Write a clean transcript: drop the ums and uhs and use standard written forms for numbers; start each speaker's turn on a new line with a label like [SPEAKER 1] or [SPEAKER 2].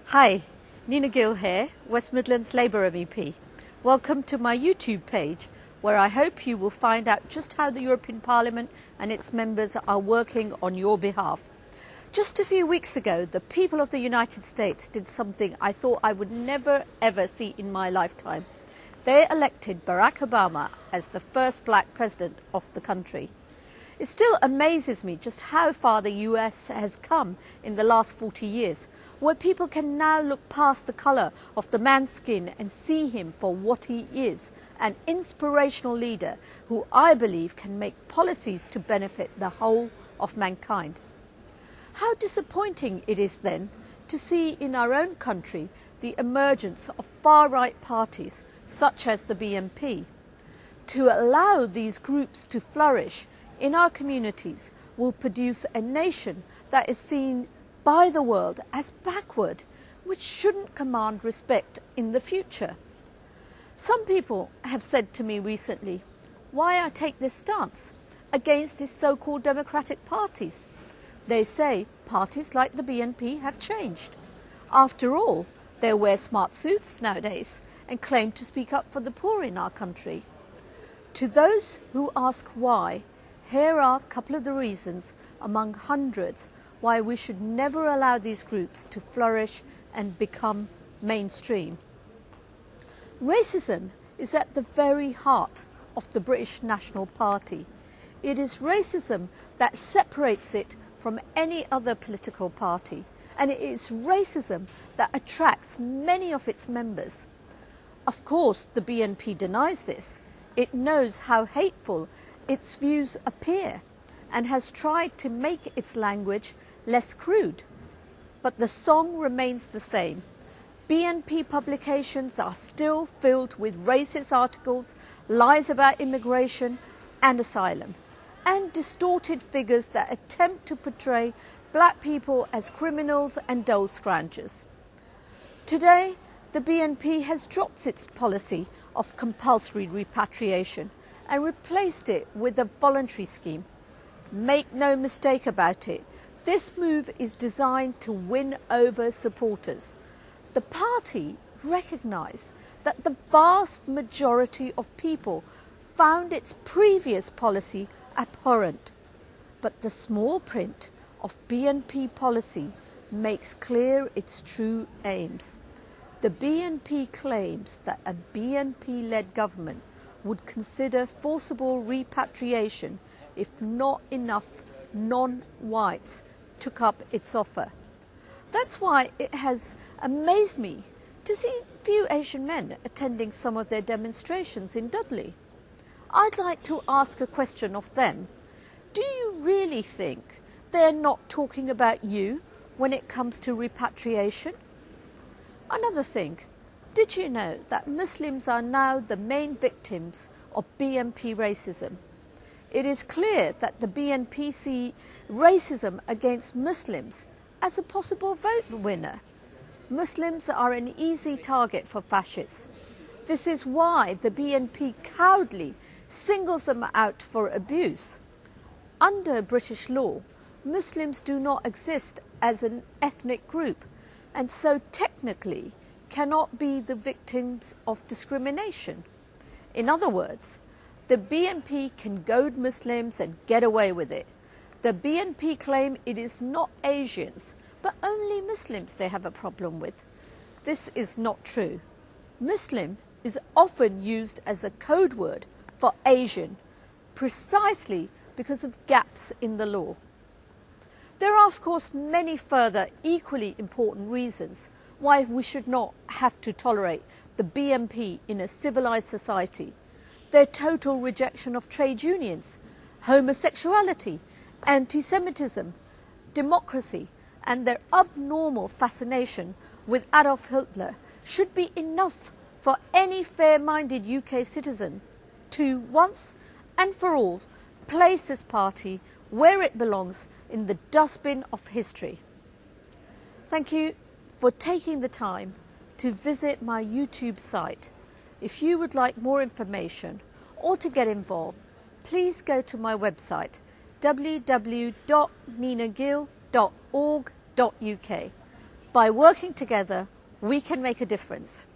[SPEAKER 1] Hi, Neena Gill here, West Midlands Labour MEP. Welcome to my YouTube page, where I hope you will find out just how the European Parliament and its members are working on your behalf. Just a few weeks ago, the people of the United States did something I thought I would never ever see in my lifetime. They elected Barack Obama as the first black president of the country. It still amazes me just how far the US has come in the last 40 years, where people can now look past the colour of the man's skin and see him for what he is, an inspirational leader who I believe can make policies to benefit the whole of mankind. How disappointing it is then to see in our own country the emergence of far-right parties such as the BNP. To allow these groups to flourish in our communities will produce a nation that is seen by the world as backward, which shouldn't command respect in the future. Some people have said to me recently why I take this stance against these so-called democratic parties. They say parties like the BNP have changed. After all, they wear smart suits nowadays and claim to speak up for the poor in our country. To those who ask why, here are a couple of the reasons among hundreds why we should never allow these groups to flourish and become mainstream. Racism is at the very heart of the British National Party. It is racism that separates it from any other political party, and it is racism that attracts many of its members. Of course, the BNP denies this. It knows how hateful its views appear and has tried to make its language less crude. But the song remains the same. BNP publications are still filled with racist articles, lies about immigration and asylum, and distorted figures that attempt to portray black people as criminals and dole scroungers. Today, the BNP has dropped its policy of compulsory repatriation and replaced it with a voluntary scheme. Make no mistake about it, this move is designed to win over supporters. The party recognised that the vast majority of people found its previous policy abhorrent, but the small print of BNP policy makes clear its true aims. The BNP claims that a BNP-led government would consider forcible repatriation if not enough non-whites took up its offer. That's why it has amazed me to see few Asian men attending some of their demonstrations in Dudley. I'd like to ask a question of them. Do you really think they're not talking about you when it comes to repatriation? Another thing, did you know that Muslims are now the main victims of BNP racism? It is clear that the BNP see racism against Muslims as a possible vote winner. Muslims are an easy target for fascists. This is why the BNP cowardly singles them out for abuse. Under British law, Muslims do not exist as an ethnic group, and so technically cannot be the victims of discrimination. In other words, the BNP can goad Muslims and get away with it. The BNP claim it is not Asians, but only Muslims they have a problem with. This is not true. Muslim is often used as a code word for Asian, precisely because of gaps in the law. There are, of course, many further equally important reasons why we should not have to tolerate the BNP in a civilised society. Their total rejection of trade unions, homosexuality, anti-Semitism, democracy, and their abnormal fascination with Adolf Hitler should be enough for any fair-minded UK citizen to once and for all place this party where it belongs in the dustbin of history. Thank you for taking the time to visit my YouTube site. If you would like more information or to get involved, please go to my website www.neenagill.org.uk. By working together, we can make a difference.